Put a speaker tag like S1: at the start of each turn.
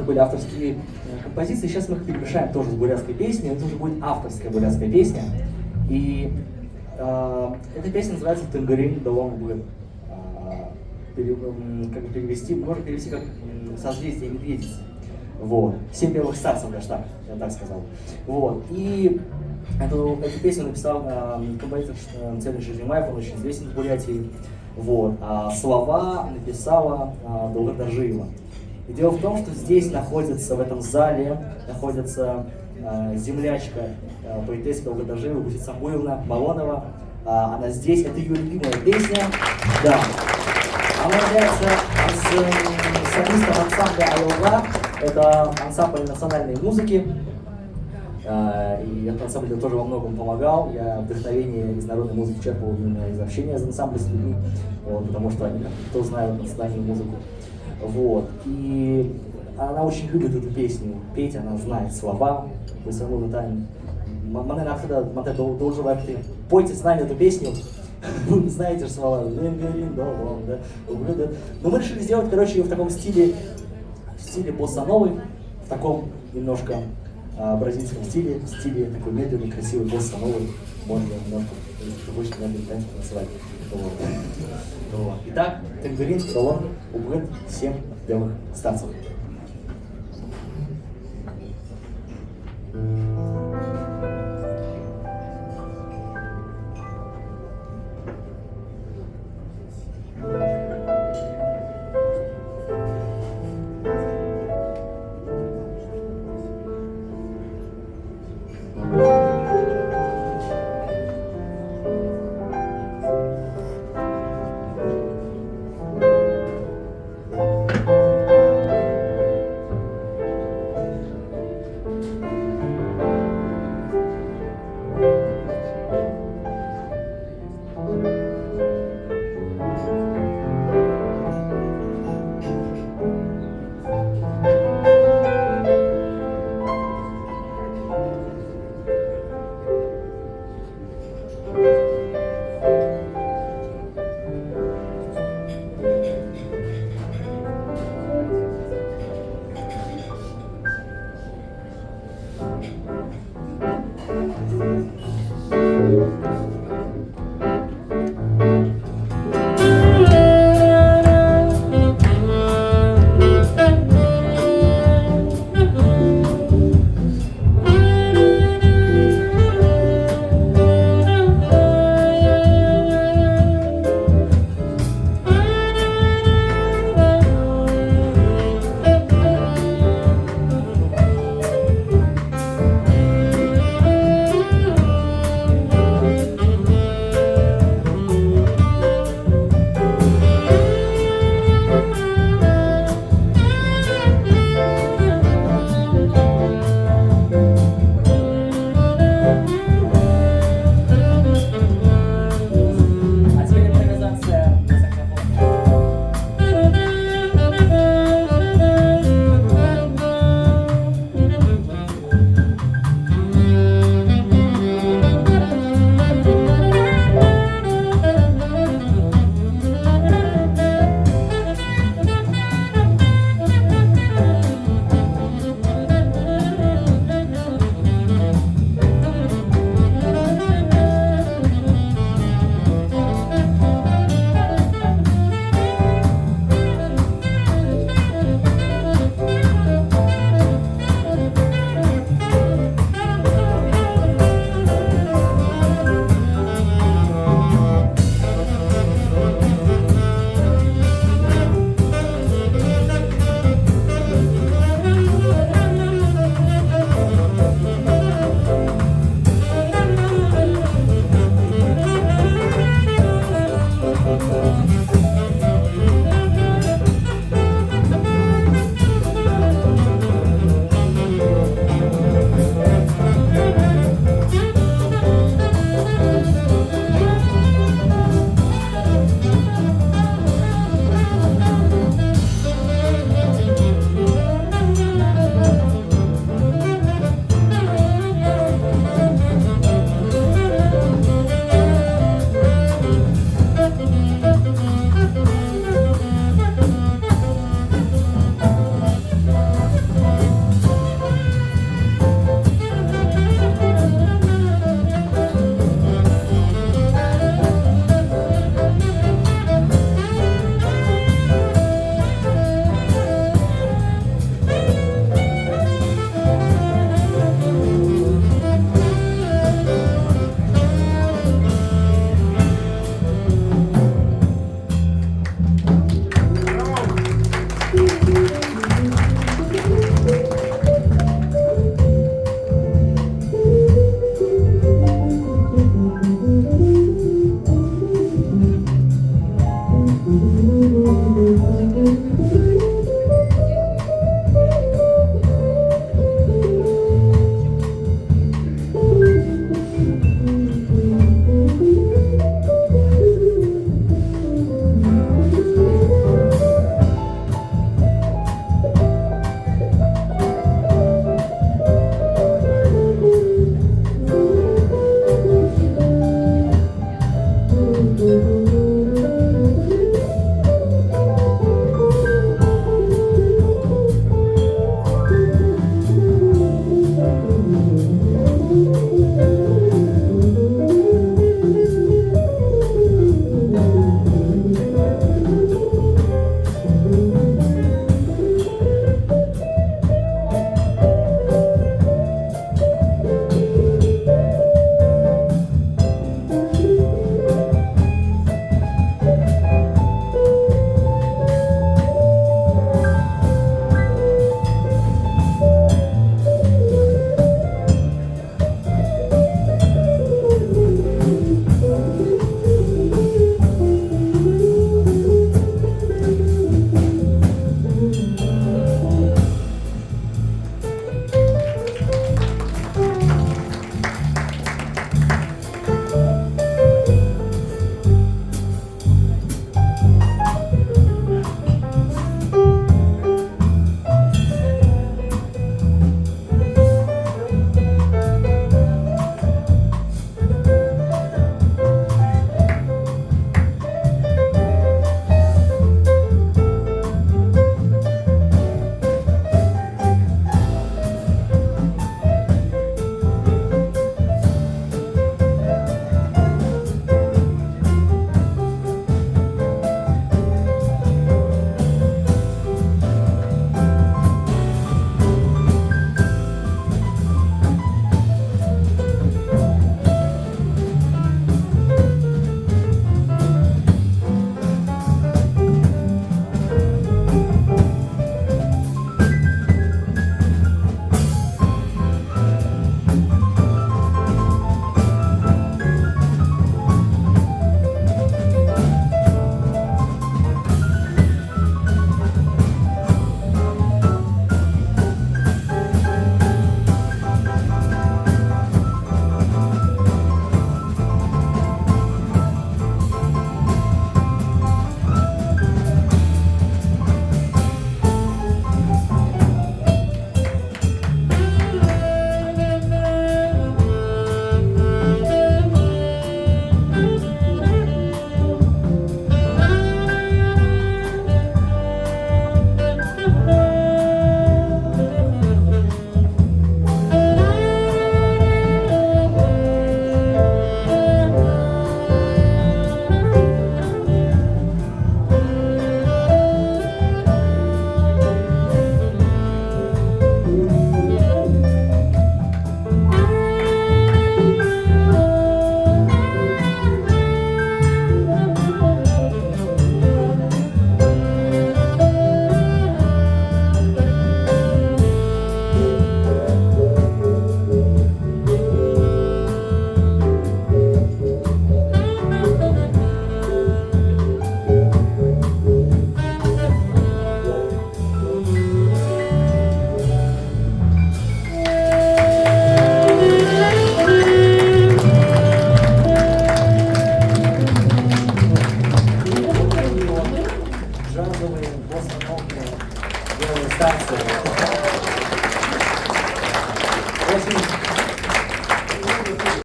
S1: были авторские композиции, сейчас мы их перемешаем тоже с бурятской песней, это уже будет авторская бурятская песня. И эта песня называется «Тынгырин Долом Угрын». Как бы перевести, можно перевести как «Созвездие медведицы». Вот. 7 белых старцев, даже так, я так сказал. Вот. И эту песню написал композитор Церни Шизимаев, он очень известен в Бурятии. Вот. А слова написала Долгар Дажиева. И дело в том, что здесь находится, в этом зале, находится землячка поэтесса Долгар Дажиева, Гусит Самбуевна Балонова. Она здесь, это ее любимая песня. Да. Она является солистом ансамбля «Айова». Это ансамбль национальной музыки. И этот ансамбль тоже во многом помогал. Я вдохновение из народной музыки черпал именно из общения с ансамблем с людьми, вот, потому что они кто знают национальную музыку. Вот. И она очень любит эту песню петь, она знает слова. Вы самому пойте с нами эту песню. Вы знаете же слова. Но мы решили сделать, короче, ее в таком стиле босса-новой, в таком немножко бразильском стиле, в стиле такой медленный, красивый босса-новый. Можно немножко, если хочешь, медленный танец танцевать. Вот. Итак, Тынгырин Долом Угрын 7 белых старцев.